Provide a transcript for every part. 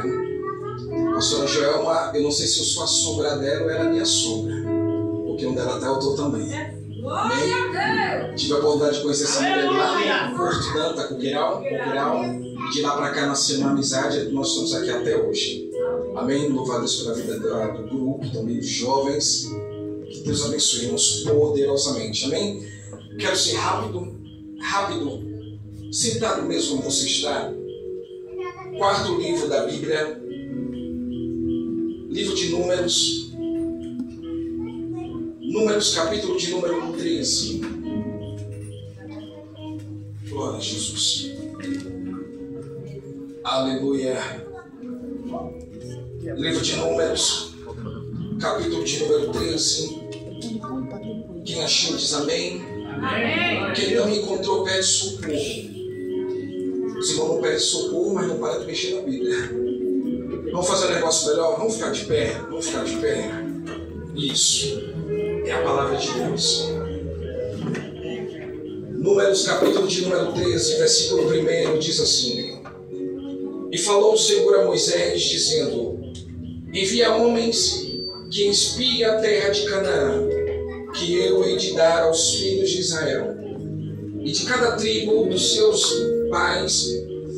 sombra. A pastora Joelma, eu não sei se eu sou a sombra dela ou ela é a minha sombra. Porque onde ela está, eu estou também. Amém? Tive a oportunidade de conhecer essa mulher lá em Porto Danta, Coqueiral. E de lá para cá nasceu uma amizade e nós estamos aqui até hoje. Amém? Louvado Deus pela vida do grupo, também dos jovens. Que Deus abençoe nos poderosamente. Amém? Quero ser rápido. Sentado mesmo como você está. Quarto livro da Bíblia. Livro de Números. Números, capítulo de número 13. Glória a Jesus. Aleluia. Livro de Números, capítulo de número 13. Quem achou diz amém. Amém. Quem não encontrou pede socorro. Os irmãos não pedem socorro, mas não para de mexer na Bíblia. Vamos fazer um negócio melhor? Vamos ficar de pé. Isso. É a palavra de Deus. Números, capítulo de número 13, versículo 1, diz assim: E falou o Senhor a Moisés, dizendo: Envia homens que espiem a terra de Canaã, que eu hei de dar aos filhos de Israel. E de cada tribo dos seus pais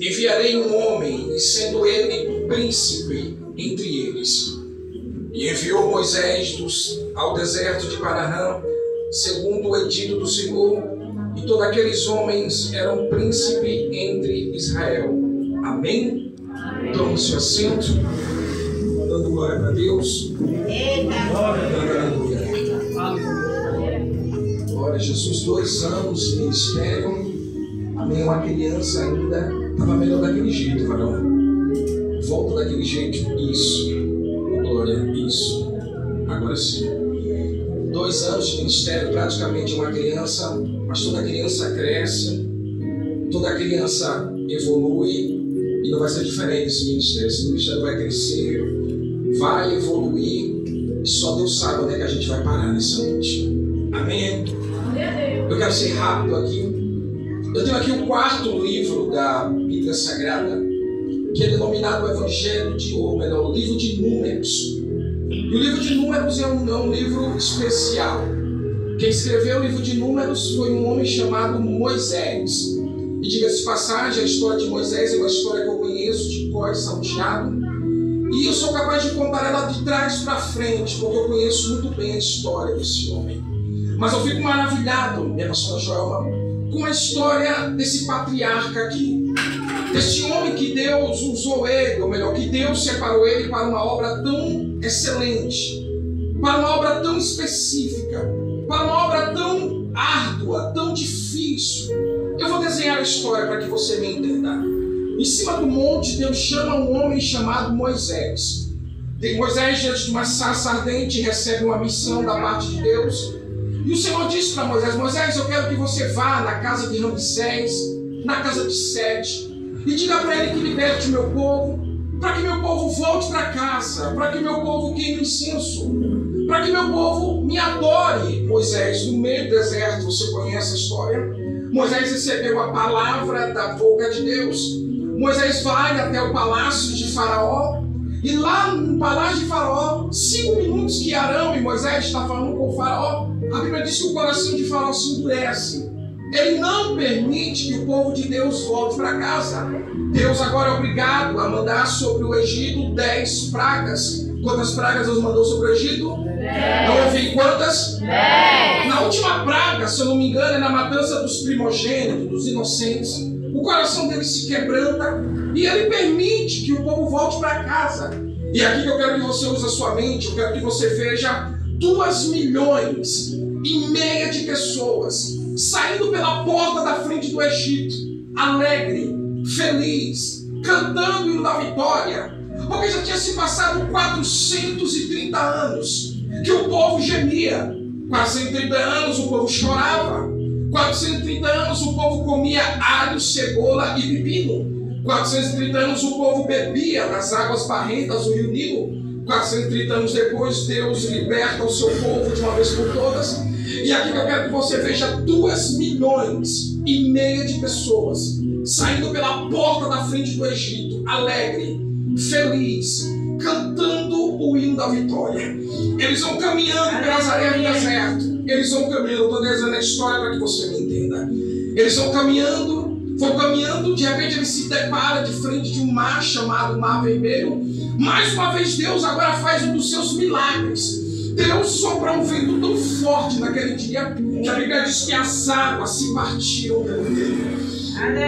enviarei um homem, e sendo ele príncipe entre eles. E enviou Moisés ao deserto de Paran, segundo o edito do Senhor, e todos aqueles homens eram príncipe entre Israel. Amém? Tome seu assento, dando glória para Deus. Aleluia. Glória a Jesus. 2 anos de ministério. Amém. Uma criança ainda estava melhor daquele jeito, varão. Volta daquele jeito. Isso. Glória. Isso. Agora sim. 2 anos de ministério, praticamente uma criança, mas toda criança cresce, toda criança evolui. E não vai ser diferente esse ministério. Esse ministério vai crescer, vai evoluir. E só Deus sabe onde é que a gente vai parar nessa noite. Amém? Eu quero ser rápido aqui. Eu tenho aqui o 4º livro da Bíblia Sagrada, que é denominado o Evangelho de, ou melhor, o livro de Números. E o livro de Números é um livro especial. Quem escreveu o livro de Números foi um homem chamado Moisés. E diga-se de passagem, a história de Moisés é uma história que eu conheço de cor e salteado. E eu sou capaz de contar ela de trás para frente, porque eu conheço muito bem a história desse homem. Mas eu fico maravilhado, minha pastora Joelma, com a história desse patriarca aqui. Desse homem que Deus usou ele, ou melhor, que Deus separou ele para uma obra tão excelente, para uma obra tão específica, para uma obra tão árdua, tão difícil. Eu vou desenhar a história para que você me entenda. Em cima do monte, Deus chama um homem chamado Moisés. Moisés, diante de uma sarça ardente, recebe uma missão da parte de Deus. E o Senhor disse para Moisés: Moisés, eu quero que você vá na casa de Ramsés, na casa de Sete, e diga para ele que liberte o meu povo, para que meu povo volte para casa, para que meu povo queime incenso, para que meu povo me adore. Moisés, no meio do deserto, você conhece a história? Moisés recebeu a palavra da boca de Deus. Moisés vai até o palácio de Faraó, e lá no palácio de Faraó, 5 minutos que Arão e Moisés estão falando com o Faraó, a Bíblia diz que o coração de Faraó se endurece. Ele não permite que o povo de Deus volte para casa. Deus agora é obrigado a mandar sobre o Egito 10 pragas. Quantas pragas Deus mandou sobre o Egito? 10. Não ouvi quantas? 10. Na última praga, se eu não me engano, é na matança dos primogênitos, dos inocentes. O coração dele se quebranta e ele permite que o povo volte para casa. E aqui que eu quero que você use a sua mente, eu quero que você veja 2,5 milhões de pessoas saindo pela porta da frente do Egito, alegre, feliz, cantando o hino da vitória, porque já tinha se passado 430 anos que o povo gemia. 430 anos o povo chorava. 430 anos o povo comia alho, cebola e pepino. 430 anos o povo bebia das águas barrentas do rio Nilo. 430 anos depois, Deus liberta o seu povo de uma vez por todas. E aqui eu quero que você veja 2,5 milhões de pessoas saindo pela porta da frente do Egito, alegre, feliz, cantando o hino da vitória. Eles vão caminhando pelas areias do deserto. Eles vão caminhando, eu estou dizendo a história para que você me entenda. Eles vão caminhando, de repente ele se depara de frente de um mar chamado Mar Vermelho. Mais uma vez Deus agora faz um dos seus milagres. Deus sopra um vento tão forte naquele dia que a Bíblia diz que as águas se partiram pelo meio.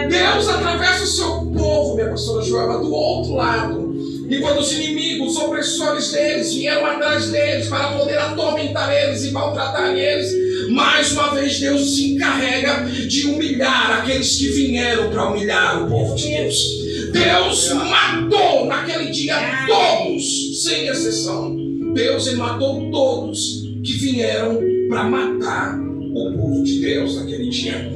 Deus atravessa o seu povo, minha pastora Joelma, do outro lado. E quando os inimigos, os opressores deles vieram atrás deles para poder atormentar eles e maltratar eles, mais uma vez Deus se encarrega de humilhar aqueles que vieram para humilhar o povo de Deus. Deus matou naquele dia todos, sem exceção. Deus, ele matou todos que vieram para matar o povo de Deus naquele dia.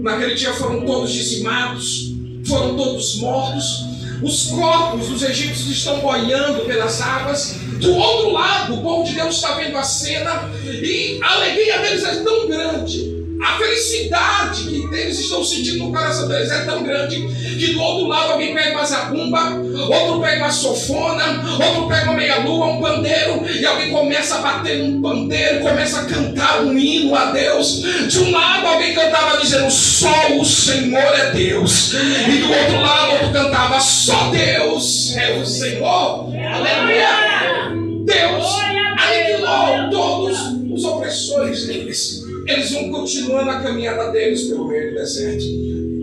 Naquele dia foram todos dizimados, foram todos mortos. Os corpos dos egípcios estão boiando pelas águas. Do outro lado, o povo de Deus está vendo a cena e a alegria deles é tão grande. A felicidade que eles estão sentindo no coração deles é tão grande que do outro lado alguém pega uma zabumba, outro pega uma sofona, outro pega uma meia-lua, um pandeiro, e alguém começa a bater um pandeiro, começa a cantar um hino a Deus. De um lado alguém cantava dizendo só o Senhor é Deus, e do outro lado outro cantava só Deus é o Senhor. Aleluia! Deus aniquilou todos os opressores deles. Eles vão continuando a caminhada deles pelo meio do deserto.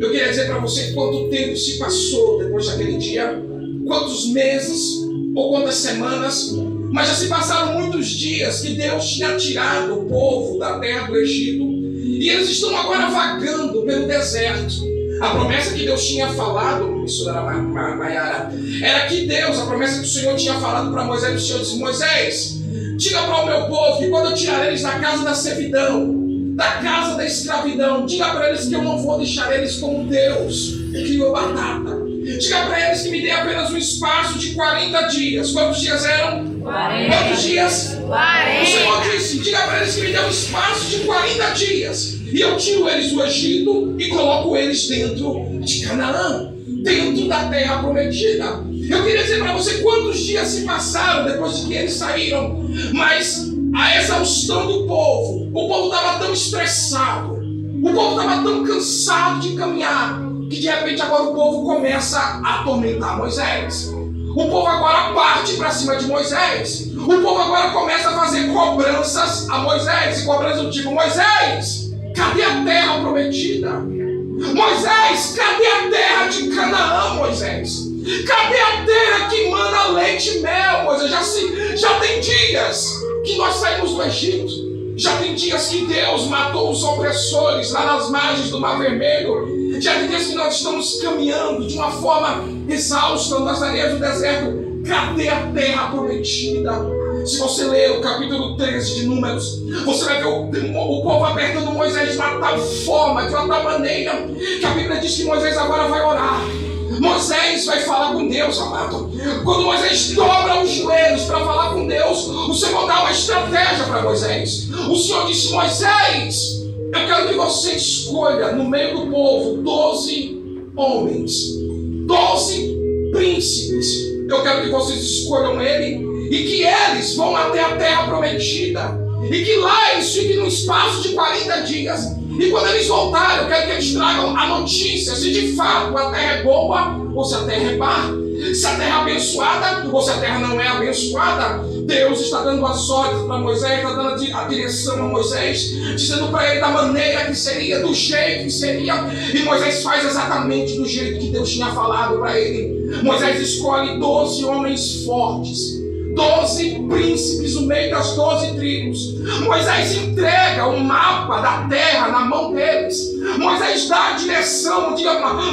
Eu queria dizer para você quanto tempo se passou depois daquele dia, quantos meses ou quantas semanas, mas já se passaram muitos dias que Deus tinha tirado o povo da terra do Egito e eles estão agora vagando pelo deserto. A promessa que Deus tinha falado, missionária Maiara, era que Deus, a promessa que o Senhor tinha falado para Moisés, o Senhor disse: Moisés, diga para o meu povo que quando eu tirar eles da casa da servidão, da casa da escravidão, diga para eles que eu não vou deixar eles como Deus que criou batata. Diga para eles que me dê apenas um espaço de 40 dias. Quantos dias eram? 40. Quantos dias? 40. O Senhor disse: diga para eles que me dê um espaço de 40 dias. E eu tiro eles do Egito e coloco eles dentro de Canaã, dentro da terra prometida. Eu queria dizer para você quantos dias se passaram depois de que eles saíram, mas a exaustão do povo, o povo estava tão estressado, o povo estava tão cansado de caminhar, que de repente agora o povo começa a atormentar Moisés. O povo agora parte para cima de Moisés. O povo agora começa a fazer cobranças a Moisés, e cobranças do tipo: Moisés, cadê a terra prometida? Moisés, cadê a terra de Canaã, Moisés? Cadê a terra que mana leite e mel, Moisés? Já tem dias que nós saímos do Egito. Já tem dias que Deus matou os opressores lá nas margens do Mar Vermelho. Já tem dias que nós estamos caminhando de uma forma exausta nas areias do deserto. Cadê a terra prometida? Se você ler o capítulo 13 de Números, você vai ver o povo apertando Moisés de uma tal forma, de uma tal maneira, que a Bíblia diz que Moisés agora vai orar. Moisés vai falar com Deus, amado. Quando Moisés dobra os joelhos para falar com Deus, o Senhor dá uma estratégia para Moisés. O Senhor disse: Moisés, eu quero que você escolha no meio do povo 12 homens, 12 príncipes. Eu quero que vocês escolham ele e que eles vão até a terra prometida e que lá eles fiquem num espaço de 40 dias. E quando eles voltarem, eu quero que eles tragam a notícia se de fato a terra é boa ou se a terra é má, se a terra é abençoada ou se a terra não é abençoada. Deus está dando as ordens para Moisés, está dando a direção a Moisés, dizendo para ele da maneira que seria, do jeito que seria. E Moisés faz exatamente do jeito que Deus tinha falado para ele. Moisés escolhe 12 homens fortes, 12 príncipes no meio das 12 tribos. Moisés entrega o mapa da terra na mão deles. Moisés dá a direção,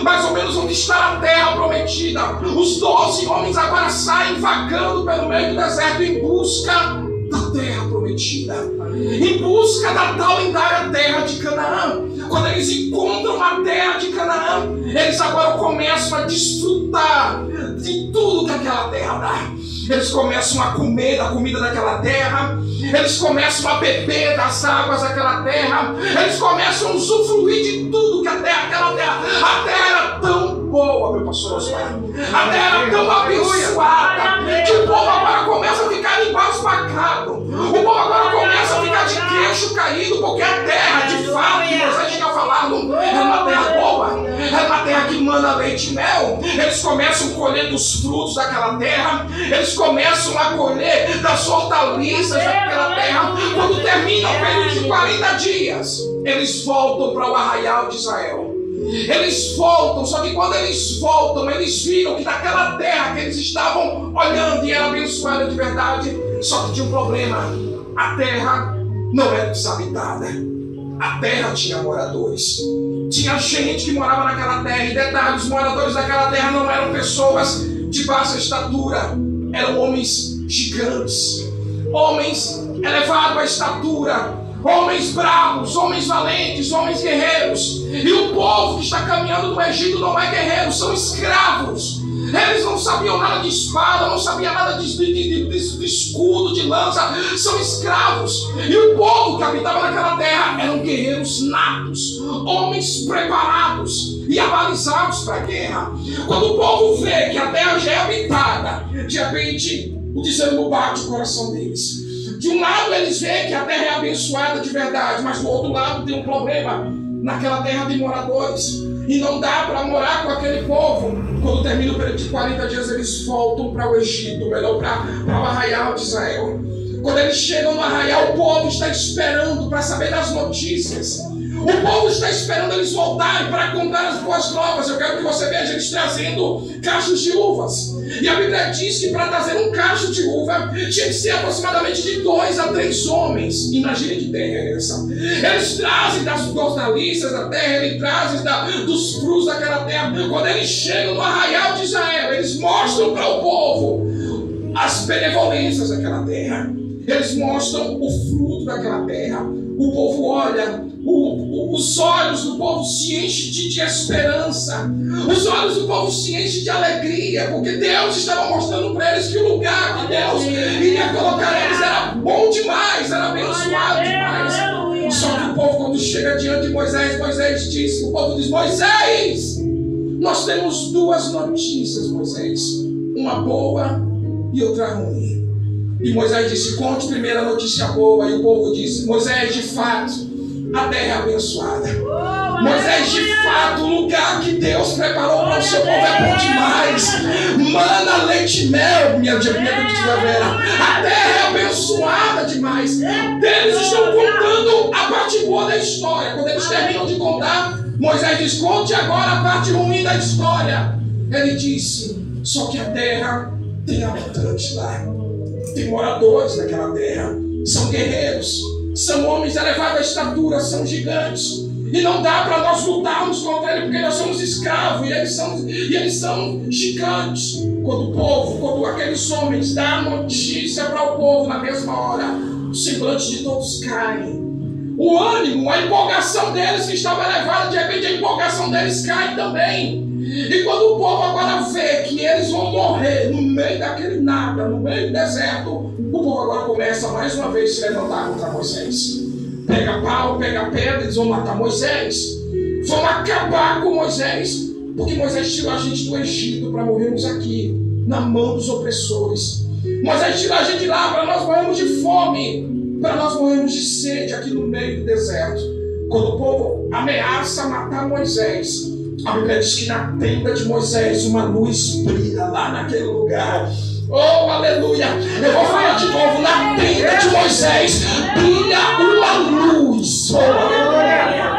mais ou menos onde está a terra prometida. Os 12 homens agora saem vagando pelo meio do deserto em busca da terra prometida, em busca da tal lendária terra de Canaã. Quando eles encontram a terra de Canaã, eles agora começam a desfrutar de tudo que aquela terra dá. Eles começam a comer da comida daquela terra. Eles começam a beber das águas daquela terra. Eles começam a usufruir de tudo que aquela terra. A terra era tão boa, meu pastor Osmar. A terra era tão abençoada que o povo agora começa a ficar embasbacado. O povo agora começa a ficar de queixo caído, porque a terra, de fato, que Moisés tinha falado, é uma terra boa, é uma terra que manda leite e mel. Eles começam a colher dos frutos daquela terra, eles começam a colher das hortaliças daquela terra. Quando termina o período de 40 dias, eles voltam para o arraial de Israel. Eles voltam, só que quando eles voltam, eles viram que naquela terra que eles estavam olhando e era abençoada de verdade, só que tinha um problema: a terra não era desabitada, a terra tinha moradores, tinha gente que morava naquela terra. E detalhe, os moradores daquela terra não eram pessoas de baixa estatura, eram homens gigantes, homens elevados à estatura, homens bravos, homens valentes, homens guerreiros. E o povo que está caminhando no Egito não é guerreiro, são escravos. Eles não sabiam nada de espada, não sabiam nada de escudo, de lança. São escravos. E o povo que habitava naquela terra eram guerreiros natos, homens preparados e abalizados para a guerra. Quando o povo vê que a terra já é habitada, de repente o desânimo bate o coração deles. De um lado eles veem que a terra é abençoada de verdade, mas do outro lado tem um problema. Naquela terra tem moradores e não dá para morar com aquele povo. Quando termina o período de 40 dias, eles voltam para o Egito, melhor, para o arraial de Israel. Quando eles chegam no arraial, o povo está esperando para saber das notícias. O povo está esperando eles voltarem para contar as boas novas. Eu quero que você veja eles trazendo cachos de uvas. E a Bíblia diz que para trazer um cacho de uva tinha que ser aproximadamente de 2 a 3 homens. Imagine que terra é essa. Eles trazem das hortaliças da terra, eles trazem dos frutos daquela terra. Quando eles chegam no arraial de Israel, eles mostram para o povo as benevolências daquela terra. Eles mostram o fruto daquela terra. O povo olha, os olhos do povo se enchem de esperança. Os olhos do povo se enchem de alegria, porque Deus estava mostrando para eles que o lugar que Deus iria colocar eles era bom demais, era abençoado demais. Só que o povo, quando chega diante de Moisés, Moisés diz, o povo diz: Moisés, nós temos 2 notícias, Moisés, uma boa e outra ruim. E Moisés disse: conte primeiro a notícia boa. E o povo disse: Moisés, de fato, a terra é abençoada. Moisés, de fato, o lugar que Deus preparou para o seu povo é bom demais. Mana leite e mel, minha vera. A terra é abençoada demais. Eles estão contando a parte boa da história. Quando eles terminam de contar, Moisés diz: conte agora a parte ruim da história. Ele disse: só que a terra tem habitantes lá. Tem moradores daquela terra, são guerreiros, são homens elevados à estatura, são gigantes. E não dá para nós lutarmos contra eles, porque nós somos escravos e eles são gigantes. Quando aqueles homens dão a notícia para o povo na mesma hora, o semblante de todos cai. O ânimo, a empolgação deles que estava elevada, de repente a empolgação deles cai também. E quando o povo agora vê que eles vão morrer no meio daquele nada, no meio do deserto, o povo agora começa mais uma vez a se levantar contra Moisés. Pega pau, pega pedra, eles vão matar Moisés, vão acabar com Moisés, porque Moisés tirou a gente do Egito para morrermos aqui, na mão dos opressores. Moisés tirou a gente de lá para nós morrermos de fome, para nós morrermos de sede aqui no meio do deserto. Quando o povo ameaça matar Moisés, a Bíblia diz que na tenda de Moisés uma luz brilha lá naquele lugar. Oh, aleluia! Eu vou falar de novo. Na tenda de Moisés brilha uma luz. Oh, aleluia!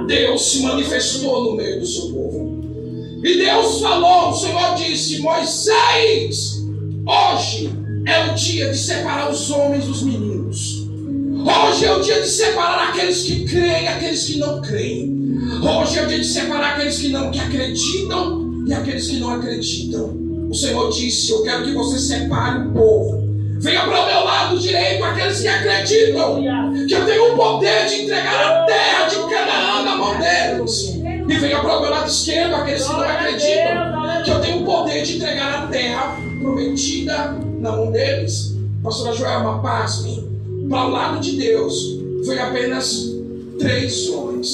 Deus se manifestou no meio do seu povo. E Deus falou, o Senhor disse: Moisés, hoje é o dia de separar os homens dos meninos. Hoje é o dia de separar aqueles que creem e aqueles que não creem. Hoje é o dia de separar aqueles que acreditam e aqueles que não acreditam. O Senhor disse: eu quero que você separe o povo. Venha para o meu lado direito aqueles que acreditam que eu tenho o poder de entregar a terra de Canaã na mão deles. E venha para o meu lado esquerdo aqueles que não acreditam que eu tenho o poder de entregar a terra prometida na mão deles. Pastora Joelma, pasme. Para o lado de Deus foi apenas 3 homens: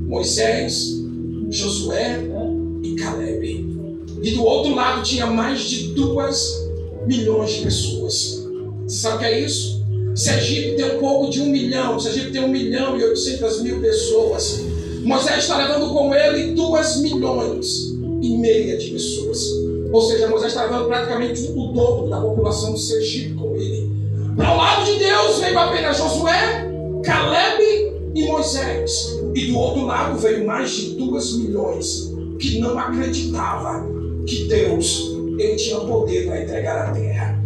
Moisés, Josué e Caleb. E do outro lado tinha mais de 2 milhões de pessoas. Você sabe o que é isso? Sergipe tem um pouco de 1 milhão. Sergipe tem 1.800.000 pessoas. Moisés está levando com ele 2,5 milhões de pessoas. Ou seja, Moisés está levando praticamente o dobro da população do Sergipe com ele. Para o lado de Deus veio apenas Josué, Caleb e Moisés. E do outro lado veio mais de 2 milhões que não acreditavam que Deus ele tinha poder para entregar a terra.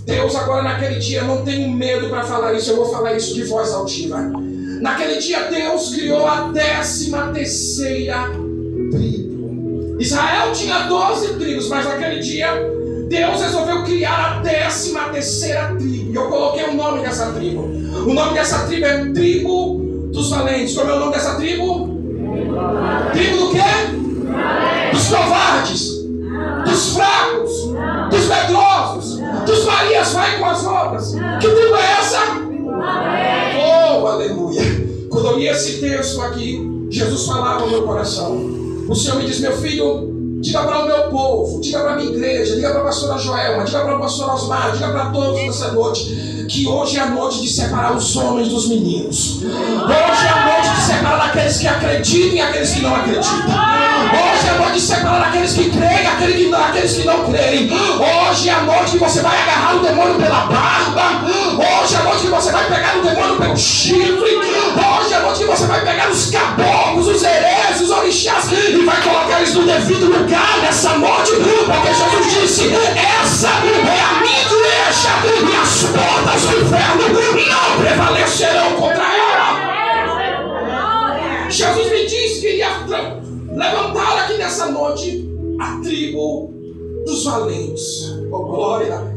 Deus agora naquele dia, não tenho medo para falar isso, eu vou falar isso de voz altiva. Naquele dia Deus criou a 13ª tribo. Israel tinha 12 tribos, mas naquele dia Deus resolveu criar a 13ª tribo. E eu coloquei o nome dessa tribo. O nome dessa tribo é Tribo dos Valentes. Como é o nome dessa tribo? Tribo do quê? Dos covardes, dos fracos, dos medrosos, dos Marias vai com as outras. Que tribo é essa? Oh, aleluia. Quando eu li esse texto aqui, Jesus falava no meu coração. O Senhor me diz: meu filho, diga para o meu povo, diga para a minha igreja, diga para a pastora Joelma, diga para o pastor Osmar, diga para todos nessa noite, que hoje é a noite de separar os homens dos meninos. Hoje é a noite de separar aqueles que acreditam e aqueles que não acreditam. Hoje é a noite de separar aqueles que creem e aqueles que não creem. Hoje é a noite que você vai agarrar o demônio pela barba. Hoje é a noite que você vai pegar o demônio pelo chifre. Hoje é a noite que você vai pegar os caboclos, os hereges, os orixás e vai colocar eles no devido lugar nessa noite. Porque Jesus disse: essa é a minha igreja e as portas do inferno não prevalecerão contra ela. Jesus me disse que iria levantar aqui nessa noite a tribo dos valentes. Oh, glória!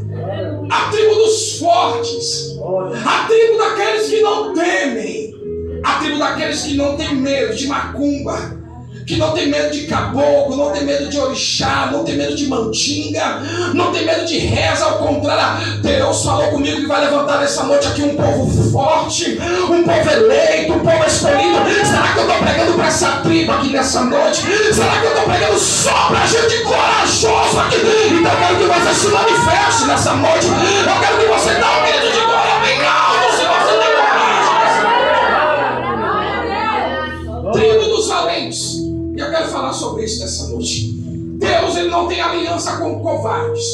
A tribo dos fortes. A tribo daqueles que não temem. A tribo daqueles que não tem medo de macumba, que não tem medo de caboclo, não tem medo de orixá, não tem medo de mandinga, não tem medo de reza. Ao contrário, Deus falou comigo que vai levantar nessa noite aqui um povo forte, um povo eleito, um povo escolhido. Será que eu estou pregando para essa tribo aqui nessa noite? Será que eu estou pregando só para gente corajoso aqui? Então eu quero que você se manifeste nessa noite. Eu quero que você dê um grito de glória bem alto se você tem coragem. Tribo dos valentes. E eu quero falar sobre isso nessa noite. Deus ele não tem aliança com covardes.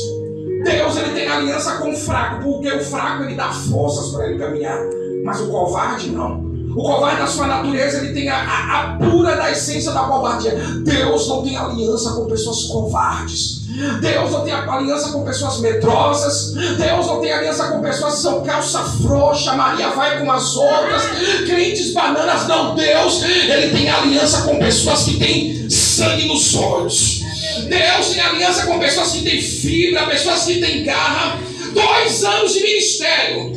Deus ele tem aliança com o fraco, porque o fraco ele dá forças para ele caminhar, mas o covarde não. O covarde na sua natureza ele tem a pura da essência da covardia. Deus não tem aliança com pessoas covardes. Deus não tem aliança com pessoas medrosas. Deus não tem aliança com pessoas que são calça frouxa, Maria vai com as outras, crentes bananas. Não, Deus ele tem aliança com pessoas que têm sangue nos olhos. Deus tem aliança com pessoas que têm fibra, pessoas que têm garra. 2 anos de ministério.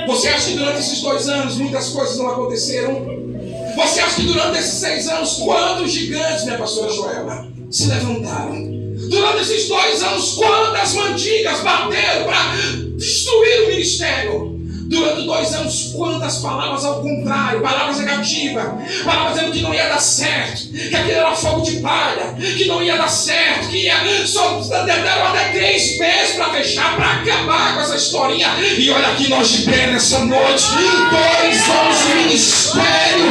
Você acha que durante esses 2 anos muitas coisas não aconteceram? Você acha que durante esses 6 anos quantos gigantes, minha pastora Joelma, se levantaram? Durante esses 2 anos, quantas mandingas bateram para destruir o ministério? Durante 2 anos, quantas palavras ao contrário, palavras negativas, palavras dizendo que não ia dar certo, que aquilo era fogo de palha, que não ia dar certo, que ia só deram até 3 meses para fechar, para acabar com essa historinha. E olha aqui nós de pé nessa noite, 2 anos de ministério,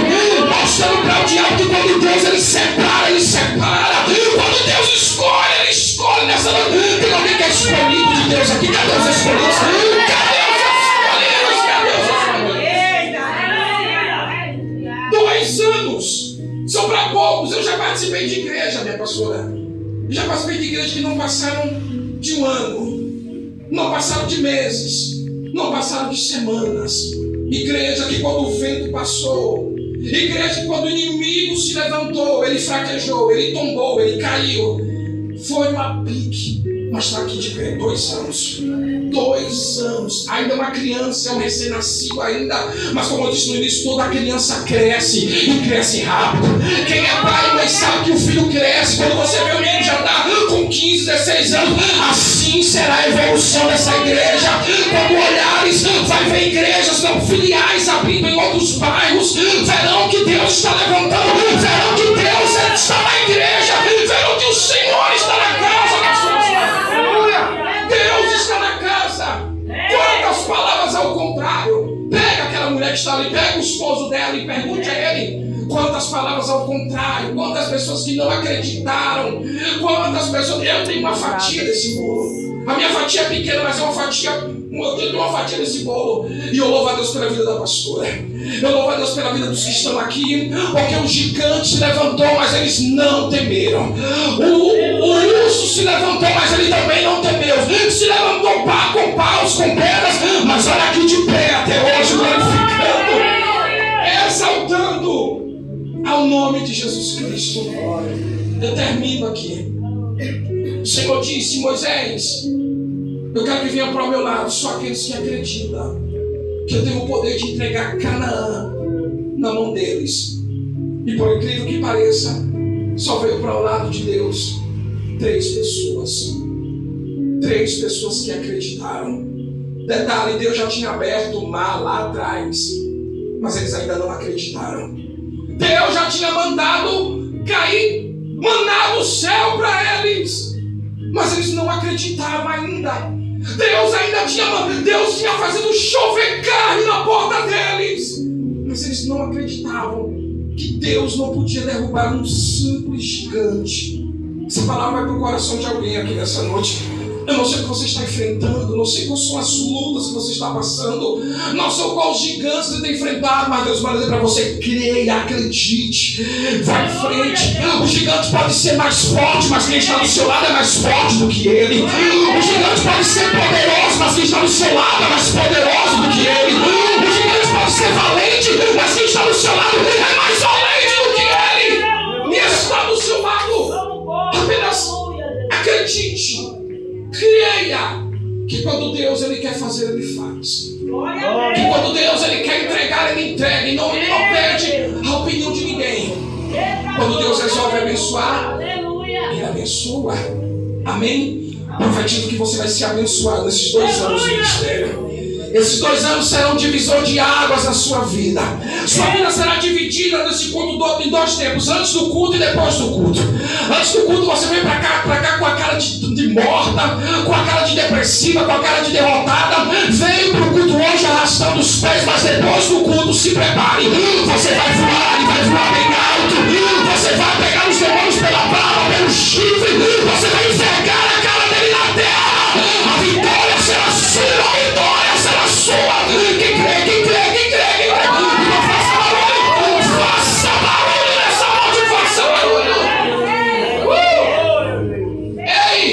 mostrando para o diabo que quando Deus ele separa, ele separa. Quando Deus escolhe, ele escolhe nessa noite. Tem alguém que é escolhido de Deus aqui? Cadê os escolhidos? Cadê? 2 anos são para poucos. Eu já participei de igreja, minha pastora. Já participei de igreja que não passaram de 1 ano, não passaram de meses, não passaram de semanas. Igreja que quando o vento passou, igreja que quando o inimigo se levantou, ele fraquejou, ele tombou, ele caiu. Foi uma pique, mas está aqui de pé. 2 anos. 2 anos, ainda uma criança, é um recém-nascido ainda, mas como eu disse no início, toda criança cresce e cresce rápido. Quem é pai e mãe sabe que o filho cresce. Quando você vê o menino já está com 15, 16 anos, assim será a evolução dessa igreja. Quando olhares, vai ver igrejas não filiais abrindo em outros bairros, verão que Deus está levantando, verão que Deus está na igreja, verão que o Senhor está ali, pega o esposo dela e pergunte a ele quantas palavras ao contrário, quantas pessoas que não acreditaram, quantas pessoas. Eu tenho uma fatia desse bolo. A minha fatia é pequena, mas é uma fatia. Eu tenho uma fatia desse bolo. E eu louvo a Deus pela vida da pastora. Eu louvo a Deus pela vida dos que estão aqui. Porque o gigante se levantou, mas eles não temeram. O urso se levantou, mas ele também não temeu. Se levantou com paus, com pedras, mas olha aqui de pé até hoje, glorificando, exaltando ao nome de Jesus Cristo. Eu termino aqui. O Senhor disse: Moisés, eu quero que venha para o meu lado só aqueles que acreditam que eu tenho o poder de entregar Canaã na mão deles. E por incrível que pareça, só veio para o lado de Deus 3 pessoas. 3 pessoas que acreditaram. Detalhe, Deus já tinha aberto o mar lá atrás, mas eles ainda não acreditaram. Deus já tinha mandado cair maná do céu para eles, mas eles não acreditaram ainda. Deus tinha fazido chover carne na porta deles, mas eles não acreditavam que Deus não podia derrubar um simples gigante. Essa palavra vai para o coração de alguém aqui nessa noite. Eu não sei o que você está enfrentando, não sei quais são as lutas que você está passando, não sei quais gigantes você tem enfrentado, mas Deus vai dizer para você: creia, acredite, vai em frente. O gigante pode ser mais forte, mas quem está do seu lado é mais forte do que ele. O gigante pode ser poderoso, mas quem está do seu lado é mais poderoso do que ele. O gigante pode ser valente, mas quem está do seu lado é mais valente do que ele. E está do seu lado. Apenas acredite. Creia que quando Deus ele quer fazer, ele faz. Que quando Deus ele quer entregar, ele entrega. E não pede a opinião de ninguém. Quando Deus resolve abençoar, ele abençoa. Amém? Profetizo que você vai ser abençoado nesses 2 anos de ministério. Esses 2 anos serão divisor de águas na sua vida. Sua vida será dividida nesse culto em 2 tempos: antes do culto e depois do culto. Antes do culto você vem para cá com a cara de morta, com a cara de depressiva, com a cara de derrotada. Veio para o culto hoje arrastando os pés, mas depois do culto se prepare. Você vai voar e vai voar bem alto. Você vai pegar os demônios pela barba, pelo chifre. Você vai enxergar a cara dele na terra. A vitória será sua, a vitória será sua. Quem crê. Não faça barulho. Faça barulho nessa noite, faça barulho. Ei,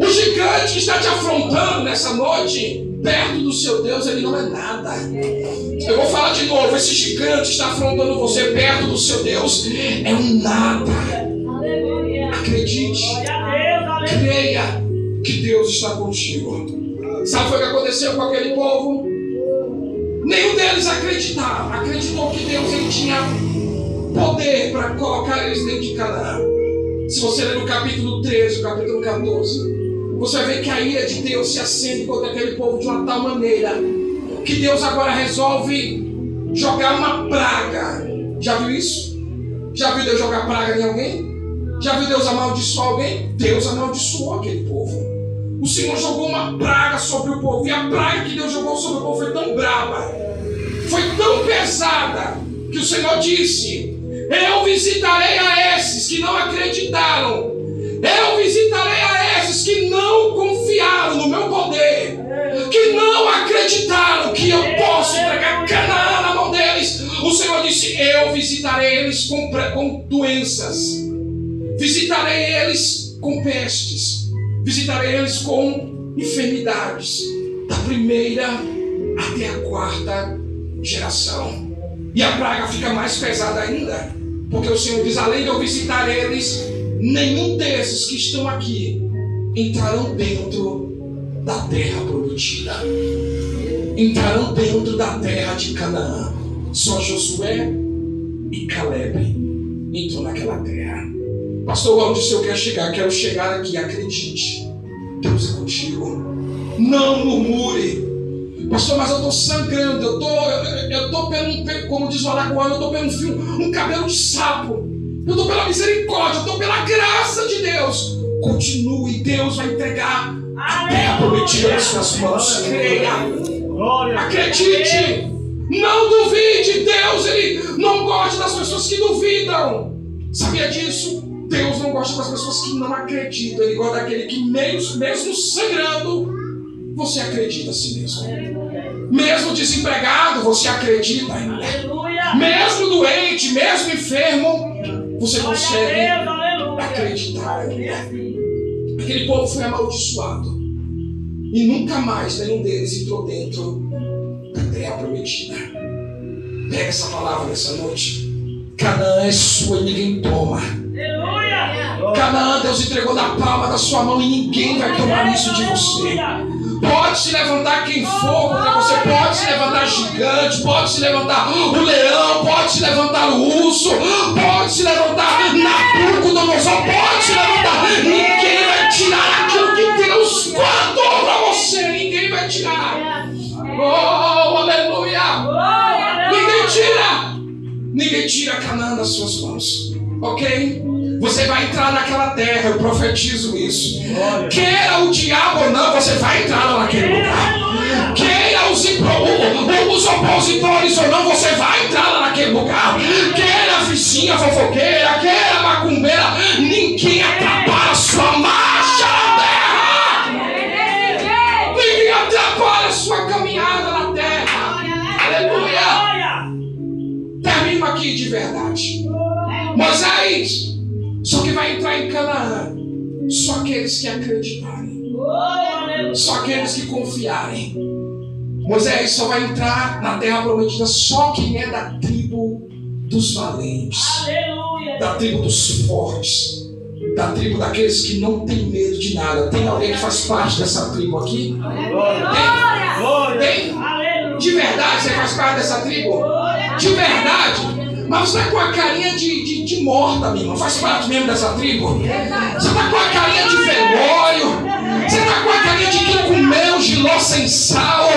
o gigante que está te afrontando nessa noite, perto do seu Deus, ele não é nada. Eu vou falar de novo: esse gigante que está afrontando você perto do seu Deus é um nada. Acredite, creia que Deus está contigo. Sabe o que aconteceu com aquele povo? Nenhum deles acreditou que Deus ele tinha poder para colocar eles dentro de Canaã. Se você ler no capítulo 13, capítulo 14, você vai ver que a ira de Deus se acende contra aquele povo de uma tal maneira que Deus agora resolve jogar uma praga. Já viu isso? Já viu Deus jogar praga em alguém? Já viu Deus amaldiçoar alguém? Deus amaldiçoou aquele povo. O Senhor jogou uma praga sobre o povo. E a praga que Deus jogou sobre o povo foi tão brava, foi tão pesada, que o Senhor disse: eu visitarei a esses que não acreditaram. Eu visitarei a esses que não confiaram no meu poder, que não acreditaram que eu posso entregar Canaã na mão deles. O Senhor disse: eu visitarei eles com doenças, visitarei eles com pestes, visitarei eles com enfermidades, da primeira até a 4ª geração. E a praga fica mais pesada ainda, porque o Senhor diz: além de eu visitar eles, nenhum desses que estão aqui entrarão dentro da terra prometida, entrarão dentro da terra de Canaã. Só Josué e Caleb entrou naquela terra. Pastor, onde o Senhor quer chegar? Quero chegar aqui. Acredite, Deus é contigo. Não murmure. Pastor, mas eu estou sangrando, eu estou pelo, como diz o alagoano, eu estou pelo fio, um cabelo de sapo. Eu estou pela misericórdia, eu estou pela graça de Deus. Continue, Deus vai entregar a terra prometida nas suas mãos. Creia, acredite, Não duvide. Deus, Ele não gosta das pessoas que duvidam. Sabia disso? Deus não gosta das pessoas que não acreditam. Ele gosta daquele que mesmo sangrando, você acredita a si mesmo. Mesmo desempregado, você acredita ainda. Mesmo doente, mesmo enfermo, você consegue acreditar ainda. Aquele povo foi amaldiçoado. E nunca mais nenhum deles entrou dentro da terra prometida. Pega essa palavra nessa noite. Canaã é sua e ninguém toma. Canaã Deus entregou na palma da sua mão e ninguém vai tomar isso de você. Pode se levantar quem for contra você, pode se levantar gigante, pode se levantar o leão, pode se levantar o urso, pode se levantar Nabucodonosor, pode se levantar. Ninguém vai tirar aquilo que Deus guardou para você. Ninguém vai tirar. Oh, aleluia! Ninguém tira. Ninguém tira Canaã das suas mãos. Ok? Você vai entrar naquela terra, eu profetizo isso. Queira o diabo ou não, você vai entrar lá naquele lugar. Queira os opositores ou não, você vai entrar lá naquele lugar. Queira a vizinha fofoqueira, queira a macumbeira, ninguém atrapalha a sua marcha na terra. Ninguém atrapalha a sua caminhada na terra. Aleluia. Termino aqui de verdade. Moisés só que vai entrar em Canaã só aqueles que acreditarem, só aqueles que confiarem. Moisés só vai entrar na terra prometida só quem é da tribo dos valentes, da tribo dos fortes, da tribo daqueles que não tem medo de nada. Tem alguém que faz parte dessa tribo aqui? Tem? De verdade você faz parte dessa tribo? De verdade? Mas você está com a carinha de morta, minha irmã. Faz parte mesmo dessa tribo? Você está com a carinha de velório. Você está com a carinha de quem comeu giló sem sal.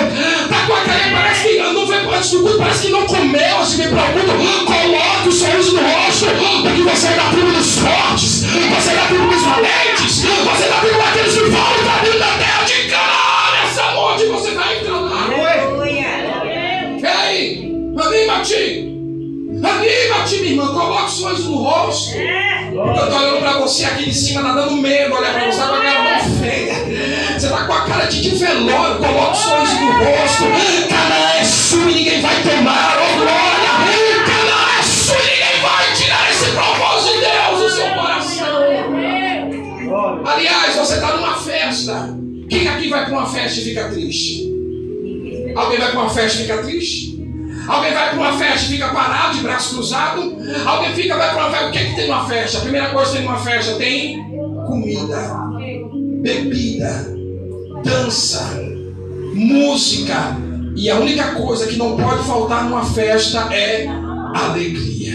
Está com a carinha, parece que não veio antes do culto, parece que não comeu antes de vir para o culto. Coloque o sorriso no rosto, porque você é da tribo dos fortes. Você é da tribo dos valentes. Você é da tribo daqueles que vão para dentro da terra de Canaã. Essa morte você vai entrar lá. Ei, anima-te. Anima-te, minha irmã, coloque os sorriso no rosto. Porque eu estou olhando para você aqui em cima, está dando medo. Olha para você, está com a cara tão feia. Você está com a cara de velório. Coloque os sorriso no rosto. Canaã é sua e ninguém vai tomar. Oh, glória! Canaã é sua e ninguém vai tirar esse propósito de Deus do seu coração. Aliás, você está numa festa. Quem aqui vai para uma festa e fica triste? Alguém vai para uma festa e fica triste? Alguém vai para uma festa e fica parado, de braço cruzado? Alguém vai para uma festa, o que é que tem numa festa? A primeira coisa que tem numa festa tem comida, bebida, dança, música. E a única coisa que não pode faltar numa festa é alegria.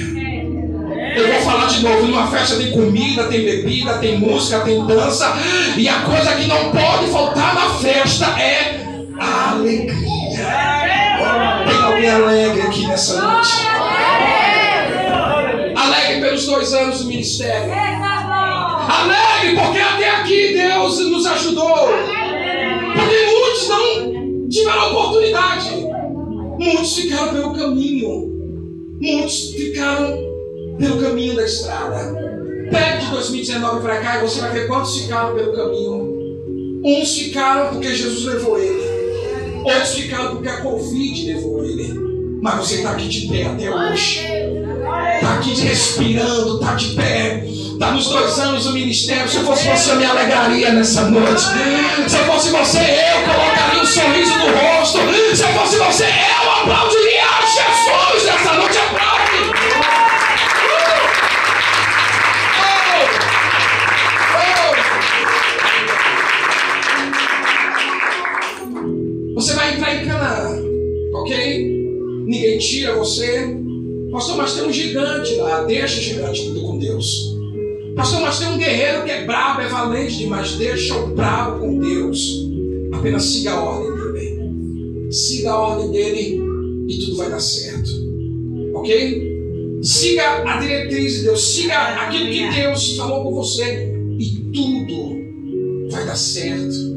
Eu vou falar de novo, numa festa tem comida, tem bebida, tem música, tem dança. E a coisa que não pode faltar na festa é a alegria. Tem alguém alegre aqui nessa noite? Alegre pelos 2 anos do ministério. Alegre porque até aqui Deus nos ajudou. Porque muitos não tiveram oportunidade. Muitos ficaram pelo caminho. Muitos ficaram pelo caminho da estrada. Pegue de 2019 para cá e você vai ver quantos ficaram pelo caminho. Uns ficaram porque Jesus levou ele. Outros ficaram porque a Covid levou ele. Mas você está aqui de pé até hoje. Está aqui respirando, está de pé. Está nos 2 anos do ministério. Se eu fosse você, eu me alegraria nessa noite. Se eu fosse você, eu colocaria um sorriso no rosto. Se eu fosse você, eu aplaudiria a Jesus nessa noite. Aplaude! Você vai entrar em Canaã, ok? Ninguém tira você. Pastor, mas tem um gigante lá. Deixa o gigante com Deus. Pastor, mas tem um guerreiro que é brabo, é valente demais. Deixa o brabo com Deus. Apenas siga a ordem dele. Siga a ordem dele e tudo vai dar certo. Ok? Siga a diretriz de Deus. Siga aquilo que Deus falou com você e tudo vai dar certo.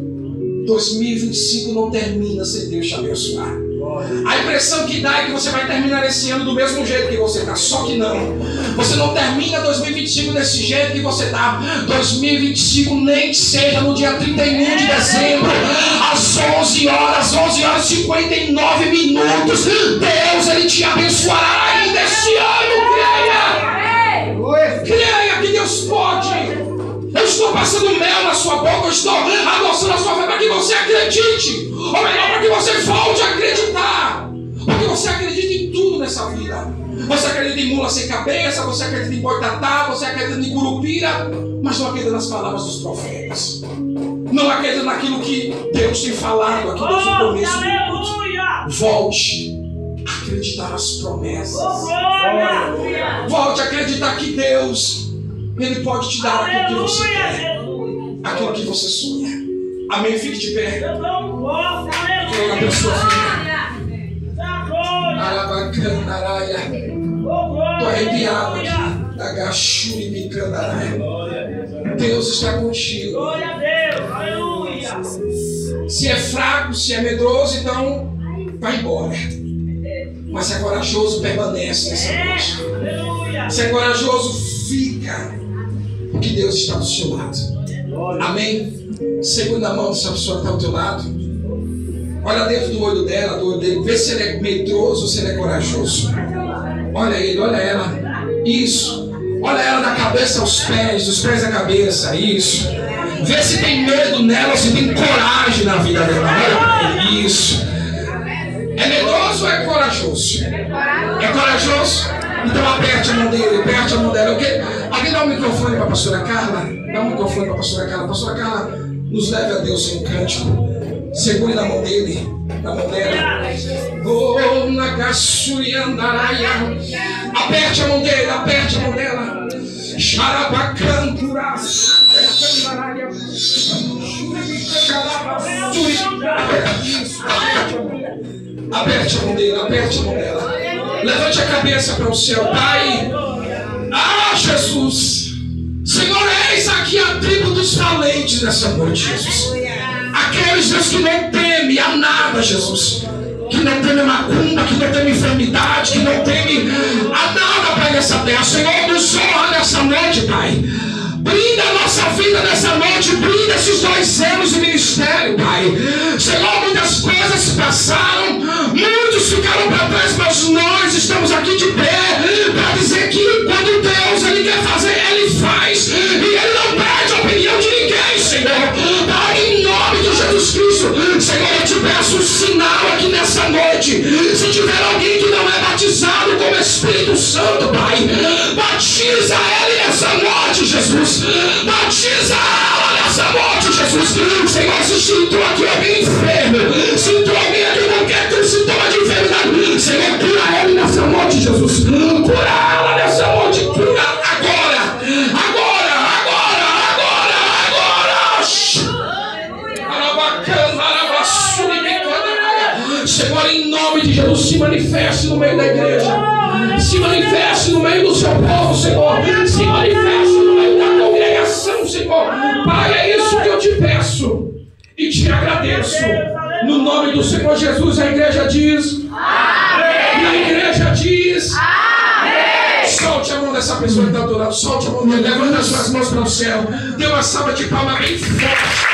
2025 não termina sem Deus te abençoar. A impressão que dá é que você vai terminar esse ano do mesmo jeito que você está. Só que não. Você não termina 2025 desse jeito que você está. 2025 nem que seja no dia 31 de dezembro, às 11 horas e 59 minutos. Deus, Ele te abençoará ainda esse ano. Creia. Creia que Deus pode. Eu estou passando mel na sua boca, eu estou adoçando a sua fé para que você acredite. Ou melhor, para que você volte a acreditar. Porque você acredita em tudo nessa vida. Você acredita em mula sem cabeça, você acredita em boitatá, você acredita em curupira, mas não acredita nas palavras dos profetas. Não acredita naquilo que Deus tem falado aqui no seu começo. Volte a acreditar nas promessas. Volte a acreditar que Deus, Ele pode te dar aquilo que você quer, aquilo que você sonha. Amém? Fique de pé. Glória a Deus, sua filha. Arabacandaraia. Estou arrepiado aqui. Agachuri bicandaraia. Deus está contigo. Glória a Deus. Aleluia. Se é fraco, se é medroso, então vai embora. Mas se é corajoso, permanece nessa noite. Se é corajoso, fica. Porque Deus está do seu lado. Amém? Segunda mão dessa pessoa que está ao teu lado. Olha dentro do olho dela, do olho dele. Vê se ele é medroso ou se ele é corajoso. Olha ele, olha ela. Isso. Olha ela da cabeça aos pés, dos pés à cabeça. Isso. Vê se tem medo nela ou se tem coragem na vida dela. Olha. Isso. É medroso ou é corajoso? É corajoso? Então aperte a mão dele, aperte a mão dela. Okay? Alguém dá um microfone para a pastora Carla? Dá um microfone para a pastora Carla. Pastora Carla, nos leve a Deus em um cântico. Segure na mão dele, na mão dela. Oh, Nagasuri Andaraia. Aperte a mão dele, aperte a mão dela. Xarabacanturas. Aperte a mão dele, aperte a mão dela. Levante a cabeça para o céu, Pai. Ah, Jesus. Senhor, eis aqui a tribo dos valentes nessa noite, Jesus. Aqueles, Deus, que não temem a nada, Jesus. Que não temem macumba, que não temem enfermidade, que não temem a nada, Pai, nessa terra. Senhor, nos honra nessa noite, Pai. Brinda a nossa vida nessa noite, brinda esses 2 anos de ministério, Pai. Senhor, muitas coisas se passaram, muitos ficaram para trás, mas nós estamos aqui de pé para dizer que quando Deus Ele quer fazer, Ele faz. E Ele não pede a opinião de ninguém, Senhor. Pai, em nome de Jesus Cristo, Senhor, eu te peço um sinal aqui nessa noite. Se tiver alguém que não é batizado com o Espírito Santo, Pai, batiza ele nessa noite, Jesus. Batiza ela nessa noite, Jesus. Senhor, se entrou aqui alguém enfermo, se entrou alguém aqui com qualquer sintoma de enfermidade, Senhor, cura ele nessa noite, Jesus. Cura ela nessa noite, cura agora. Senhor, em nome de Jesus, se manifeste no meio da igreja. Se manifeste no meio do seu povo, Senhor. Se manifeste no meio da congregação, Senhor. Pai, é isso que eu te peço e te agradeço. No nome do Senhor Jesus, a igreja diz amém. E a igreja diz amém. Solte a mão dessa pessoa que está do lado. Solte a mão dele. Levanta as suas mãos para o céu. Dê uma salva de palmas bem forte.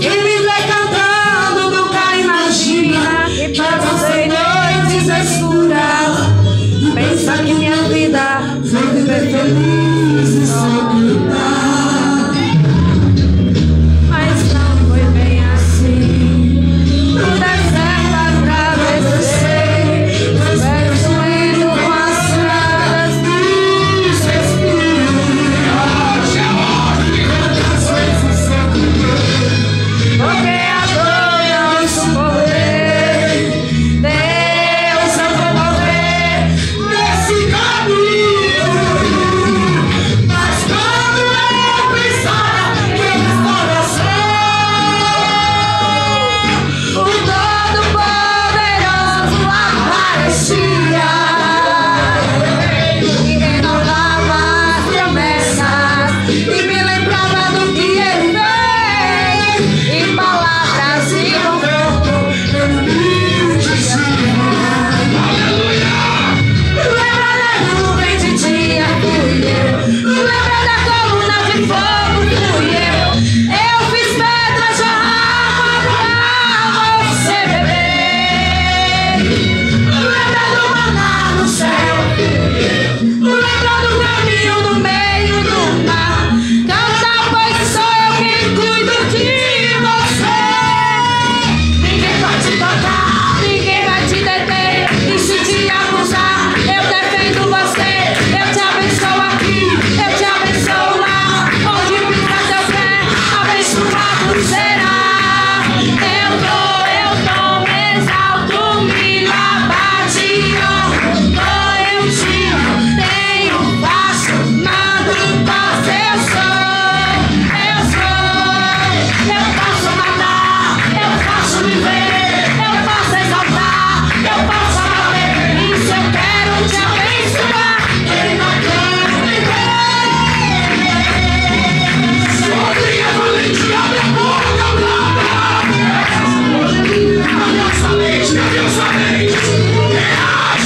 Ele vai cantando, nunca imagina.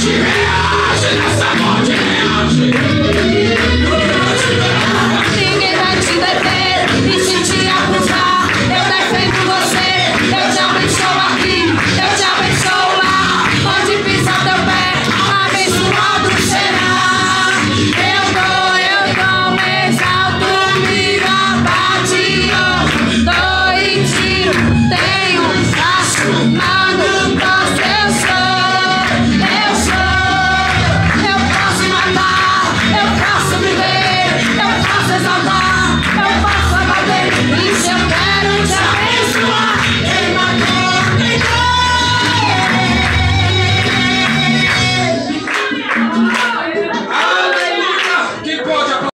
te